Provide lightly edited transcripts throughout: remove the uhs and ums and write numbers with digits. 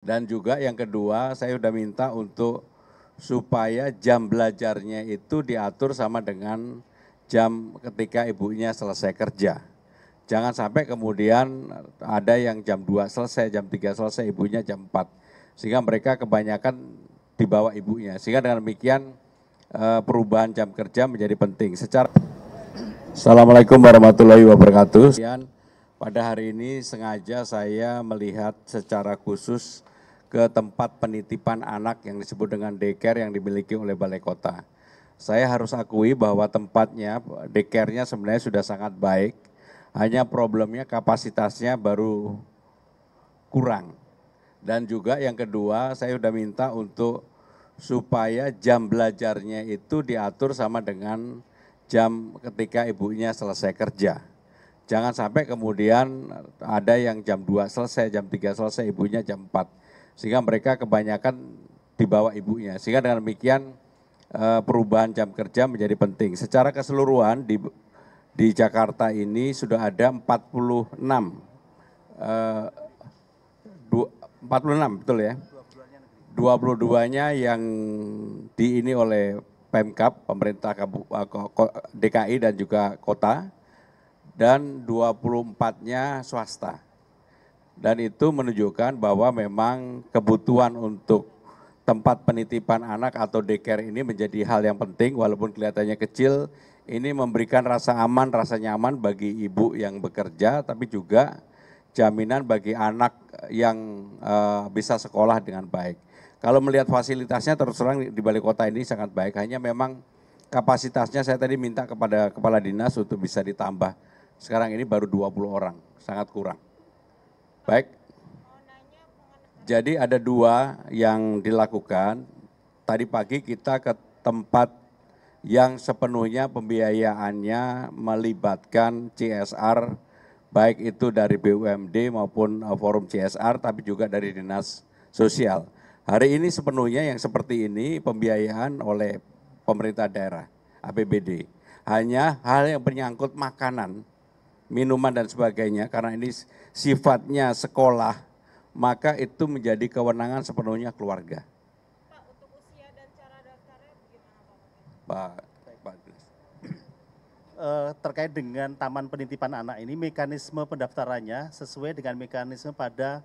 Dan juga yang kedua, saya sudah minta untuk supaya jam belajarnya itu diatur sama dengan jam ketika ibunya selesai kerja. Jangan sampai kemudian ada yang jam 2 selesai, jam 3 selesai, ibunya jam 4. Sehingga mereka kebanyakan di bawah ibunya. Sehingga dengan demikian perubahan jam kerja menjadi penting. Assalamualaikum warahmatullahi wabarakatuh. Pada hari ini sengaja saya melihat secara khusus ke tempat penitipan anak yang disebut dengan daycare yang dimiliki oleh Balai Kota. Saya harus akui bahwa tempatnya, daycare-nya sebenarnya sudah sangat baik, hanya problemnya kapasitasnya baru kurang. Dan juga yang kedua, saya sudah minta untuk supaya jam belajarnya itu diatur sama dengan jam ketika ibunya selesai kerja. Jangan sampai kemudian ada yang jam 2 selesai, jam 3 selesai, ibunya jam 4. Sehingga mereka kebanyakan di bawah ibunya. Sehingga dengan demikian perubahan jam kerja menjadi penting. Secara keseluruhan di Jakarta ini sudah ada 46, 46 betul ya? 22-nya yang ini oleh Pemkab, pemerintah DKI dan juga kota, dan 24-nya swasta. Dan itu menunjukkan bahwa memang kebutuhan untuk tempat penitipan anak atau daycare ini menjadi hal yang penting, walaupun kelihatannya kecil, ini memberikan rasa aman, rasa nyaman bagi ibu yang bekerja, tapi juga jaminan bagi anak yang bisa sekolah dengan baik. Kalau melihat fasilitasnya terus terang di Balai Kota ini sangat baik, hanya memang kapasitasnya saya tadi minta kepada Kepala Dinas untuk bisa ditambah. Sekarang ini baru 20 orang, sangat kurang. Baik, jadi ada dua yang dilakukan. Tadi pagi kita ke tempat yang sepenuhnya pembiayaannya melibatkan CSR, baik itu dari BUMD maupun forum CSR, tapi juga dari Dinas Sosial. Hari ini sepenuhnya yang seperti ini pembiayaan oleh pemerintah daerah, APBD. Hanya hal yang menyangkut makanan, minuman dan sebagainya, karena ini sifatnya sekolah, maka itu menjadi kewenangan sepenuhnya keluarga. Pak, untuk usia dan cara daftarnya bagaimana Pak? Terkait dengan Taman Penitipan Anak ini, mekanisme pendaftarannya sesuai dengan mekanisme pada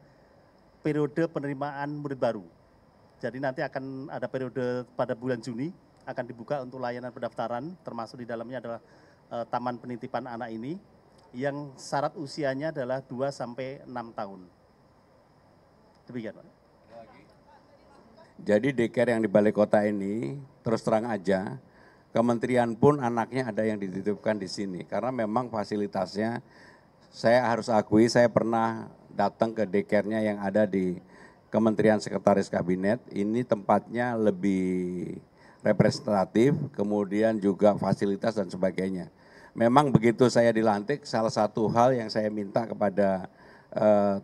periode penerimaan murid baru. Jadi nanti akan ada periode pada bulan Juni, akan dibuka untuk layanan pendaftaran, termasuk di dalamnya adalah Taman Penitipan Anak ini, yang syarat usianya adalah 2-6 tahun. Demikian, Pak. Jadi daycare yang di Balai Kota ini, terus terang aja, kementerian pun anaknya ada yang dititipkan di sini. Karena memang fasilitasnya, saya harus akui, saya pernah datang ke daycare-nya yang ada di Kementerian Sekretaris Kabinet, ini tempatnya lebih representatif, kemudian juga fasilitas dan sebagainya. Memang begitu saya dilantik, salah satu hal yang saya minta kepada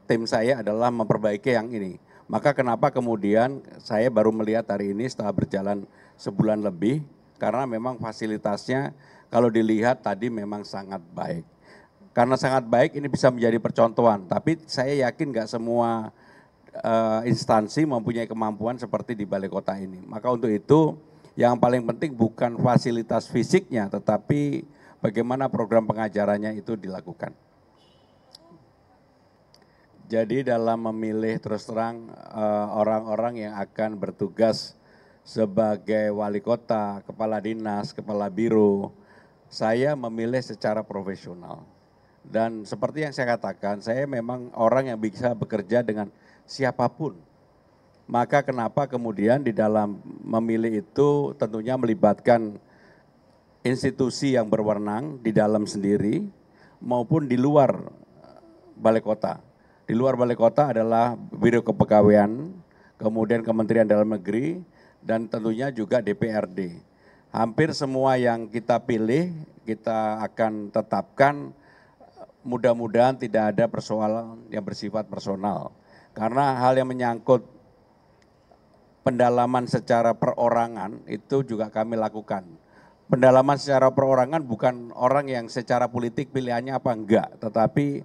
tim saya adalah memperbaiki yang ini. Maka kenapa kemudian saya baru melihat hari ini setelah berjalan sebulan lebih, karena memang fasilitasnya kalau dilihat tadi memang sangat baik. Karena sangat baik ini bisa menjadi percontohan, tapi saya yakin nggak semua instansi mempunyai kemampuan seperti di Balai Kota ini. Maka untuk itu yang paling penting bukan fasilitas fisiknya, tetapi bagaimana program pengajarannya itu dilakukan. Jadi dalam memilih terus terang orang-orang yang akan bertugas sebagai wali kota, kepala dinas, kepala biro, saya memilih secara profesional. Dan seperti yang saya katakan, saya memang orang yang bisa bekerja dengan siapapun. Maka kenapa kemudian di dalam memilih itu tentunya melibatkan institusi yang berwenang di dalam sendiri maupun di luar Balai Kota. Di luar Balai Kota adalah Biro Kepegawaian, kemudian Kementerian Dalam Negeri, dan tentunya juga DPRD. Hampir semua yang kita pilih, kita akan tetapkan, mudah-mudahan tidak ada persoalan yang bersifat personal. Karena hal yang menyangkut pendalaman secara perorangan itu juga kami lakukan. Pendalaman secara perorangan bukan orang yang secara politik pilihannya apa enggak, tetapi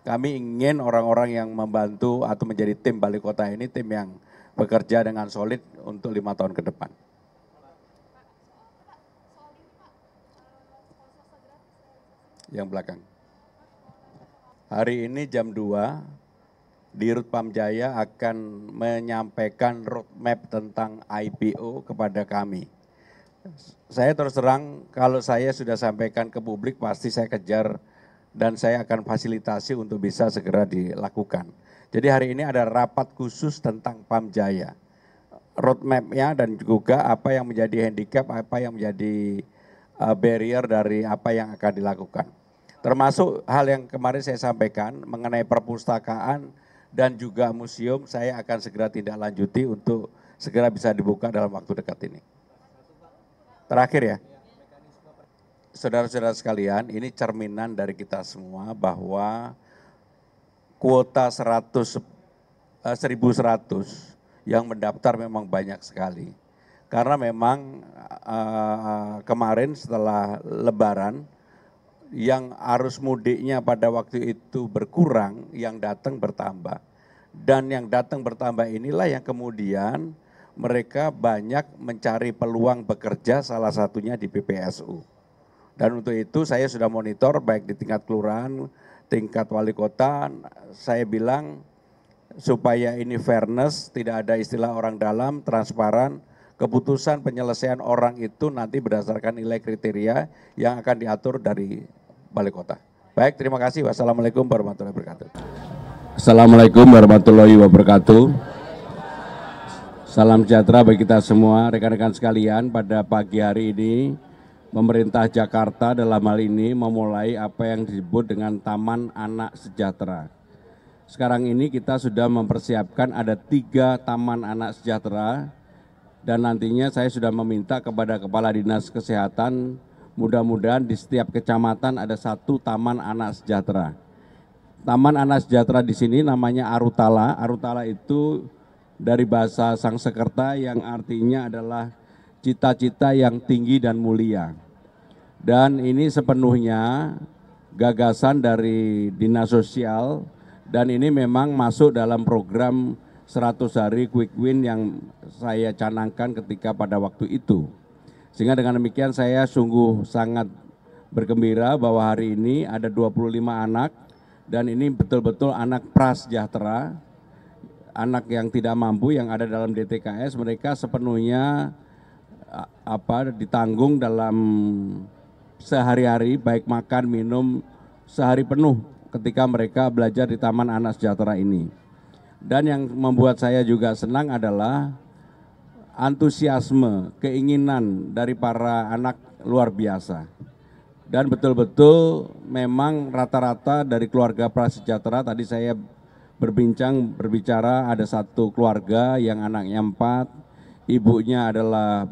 Kami ingin orang-orang yang membantu atau menjadi tim Balai Kota ini tim yang bekerja dengan solid untuk 5 tahun ke depan. Yang belakang. Hari ini jam 2, Dirut Pamjaya akan menyampaikan roadmap tentang IPO kepada kami. Saya terus terang, kalau saya sudah sampaikan ke publik pasti saya kejar dan saya akan fasilitasi untuk bisa segera dilakukan. Jadi hari ini ada rapat khusus tentang Pamjaya. Roadmap-nya dan juga apa yang menjadi handicap, apa yang menjadi barrier dari apa yang akan dilakukan. Termasuk hal yang kemarin saya sampaikan mengenai perpustakaan dan juga museum, saya akan segera tindak lanjuti untuk segera bisa dibuka dalam waktu dekat ini. Terakhir ya, saudara-saudara sekalian, ini cerminan dari kita semua bahwa kuota 1.100 yang mendaftar memang banyak sekali. Karena memang kemarin setelah Lebaran, yang arus mudiknya pada waktu itu berkurang, yang datang bertambah. Dan yang datang bertambah inilah yang kemudian mereka banyak mencari peluang bekerja, salah satunya di PPSU. Dan untuk itu saya sudah monitor baik di tingkat kelurahan, tingkat wali kota, saya bilang supaya ini fairness, tidak ada istilah orang dalam, transparan, keputusan penyelesaian orang itu nanti berdasarkan nilai kriteria yang akan diatur dari Balai Kota. Baik, terima kasih. Wassalamualaikum warahmatullahi wabarakatuh. Assalamualaikum warahmatullahi wabarakatuh. Salam sejahtera bagi kita semua, rekan-rekan sekalian. Pada pagi hari ini, pemerintah Jakarta dalam hal ini memulai apa yang disebut dengan Taman Anak Sejahtera. Sekarang ini kita sudah mempersiapkan ada 3 Taman Anak Sejahtera, dan nantinya saya sudah meminta kepada Kepala Dinas Kesehatan, mudah-mudahan di setiap kecamatan ada 1 Taman Anak Sejahtera. Taman Anak Sejahtera di sini namanya Arutala. Arutala itu dari bahasa Sangsekerta yang artinya adalah cita-cita yang tinggi dan mulia. Dan ini sepenuhnya gagasan dari Dinas Sosial, dan ini memang masuk dalam program 100 hari quick win yang saya canangkan ketika pada waktu itu. Sehingga dengan demikian saya sungguh sangat bergembira bahwa hari ini ada 25 anak, dan ini betul-betul anak prasejahtera, anak yang tidak mampu yang ada dalam DTKS, mereka sepenuhnya ditanggung dalam sehari-hari, baik makan, minum, sehari penuh ketika mereka belajar di Taman Anak Sejahtera ini. Dan yang membuat saya juga senang adalah antusiasme, keinginan dari para anak luar biasa. Dan betul-betul memang rata-rata dari keluarga prasejahtera, tadi saya berbicara ada 1 keluarga yang anaknya 4, ibunya adalah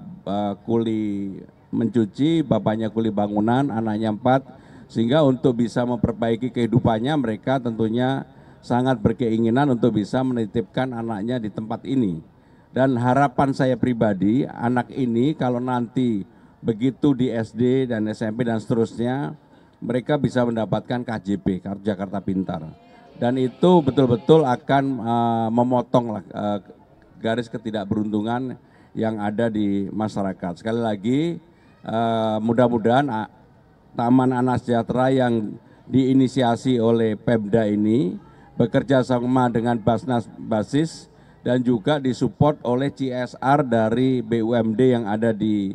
kuli mencuci, bapaknya kuli bangunan, anaknya 4, sehingga untuk bisa memperbaiki kehidupannya mereka tentunya sangat berkeinginan untuk bisa menitipkan anaknya di tempat ini. Dan harapan saya pribadi, anak ini kalau nanti begitu di SD dan SMP dan seterusnya, mereka bisa mendapatkan KJP, Kartu Jakarta Pintar. Dan itu betul-betul akan memotong garis ketidakberuntungan yang ada di masyarakat. Sekali lagi, mudah-mudahan Taman Anak Sejahtera yang diinisiasi oleh Pemda ini bekerja sama dengan Basnas Basis dan juga disupport oleh CSR dari BUMD yang ada di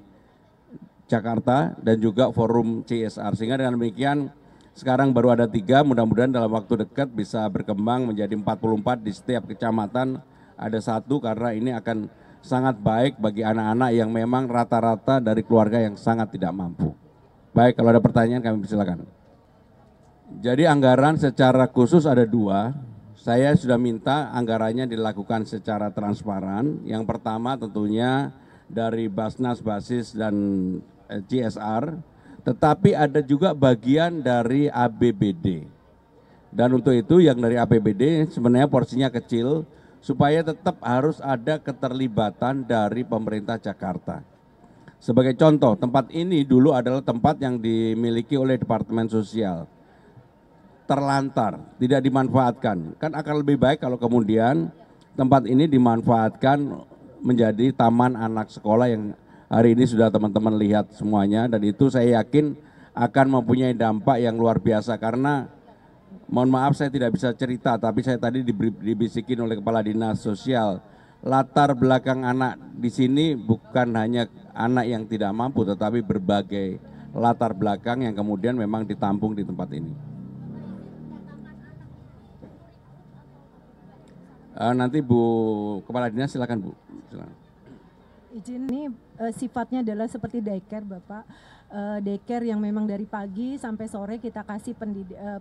Jakarta dan juga forum CSR. Sehingga dengan demikian sekarang baru ada 3, mudah-mudahan dalam waktu dekat bisa berkembang menjadi 44 di setiap kecamatan ada 1, karena ini akan sangat baik bagi anak-anak yang memang rata-rata dari keluarga yang sangat tidak mampu. Baik, kalau ada pertanyaan kami persilakan. Jadi anggaran secara khusus ada 2. Saya sudah minta anggarannya dilakukan secara transparan. Yang pertama tentunya dari Basnas Basis dan CSR, tetapi ada juga bagian dari APBD. Dan untuk itu yang dari APBD sebenarnya porsinya kecil, supaya tetap harus ada keterlibatan dari pemerintah Jakarta. Sebagai contoh, tempat ini dulu adalah tempat yang dimiliki oleh Departemen Sosial. terlantar, tidak dimanfaatkan. Kan akan lebih baik kalau kemudian tempat ini dimanfaatkan menjadi taman anak sekolah yang hari ini sudah teman-teman lihat semuanya, dan itu saya yakin akan mempunyai dampak yang luar biasa karena mohon maaf saya tidak bisa cerita, tapi saya tadi dibisikin oleh Kepala Dinas Sosial, latar belakang anak di sini bukan hanya anak yang tidak mampu, tetapi berbagai latar belakang yang kemudian memang ditampung di tempat ini. Nanti Bu Kepala Dinas silakan Bu. Silakan. Izin ini sifatnya adalah seperti daycare Bapak, daycare yang memang dari pagi sampai sore kita kasih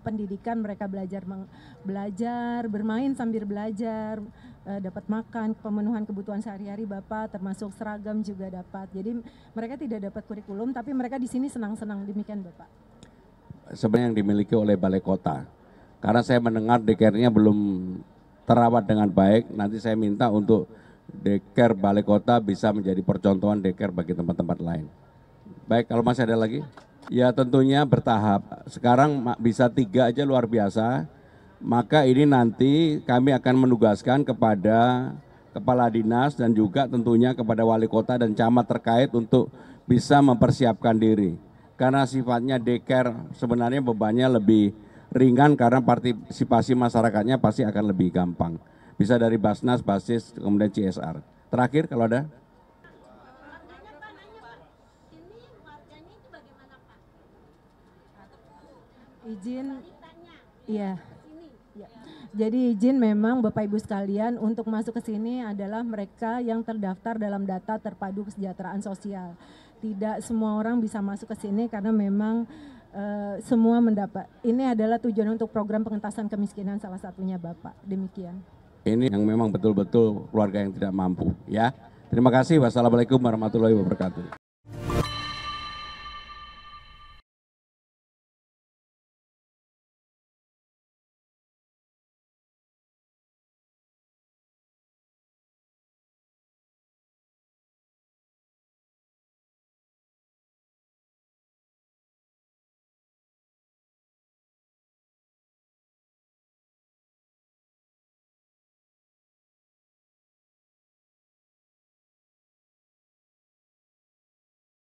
pendidikan, mereka belajar bermain sambil belajar, dapat makan, pemenuhan kebutuhan sehari-hari Bapak, termasuk seragam juga dapat. Jadi mereka tidak dapat kurikulum, tapi mereka di sini senang-senang, demikian Bapak. Sebenarnya yang dimiliki oleh Balai Kota, karena saya mendengar daycare-nya belum terawat dengan baik, nanti saya minta untuk daycare Balai Kota bisa menjadi percontohan daycare bagi tempat-tempat lain. Baik, kalau masih ada lagi? Ya tentunya bertahap. Sekarang bisa 3 aja luar biasa. Maka ini nanti kami akan menugaskan kepada Kepala Dinas dan juga tentunya kepada Wali Kota dan camat terkait untuk bisa mempersiapkan diri. Karena sifatnya daycare sebenarnya bebannya lebih ringan karena partisipasi masyarakatnya pasti akan lebih gampang. Bisa dari Basnas, Basis, kemudian CSR. Terakhir kalau ada? Izin, iya. Ya. Jadi izin memang Bapak Ibu sekalian untuk masuk ke sini adalah mereka yang terdaftar dalam data terpadu kesejahteraan sosial. Tidak semua orang bisa masuk ke sini karena memang semua mendapat. Ini adalah tujuan untuk program pengentasan kemiskinan salah satunya Bapak. Demikian. Ini yang memang betul-betul keluarga yang tidak mampu ya. Terima kasih. Wassalamualaikum warahmatullahi wabarakatuh.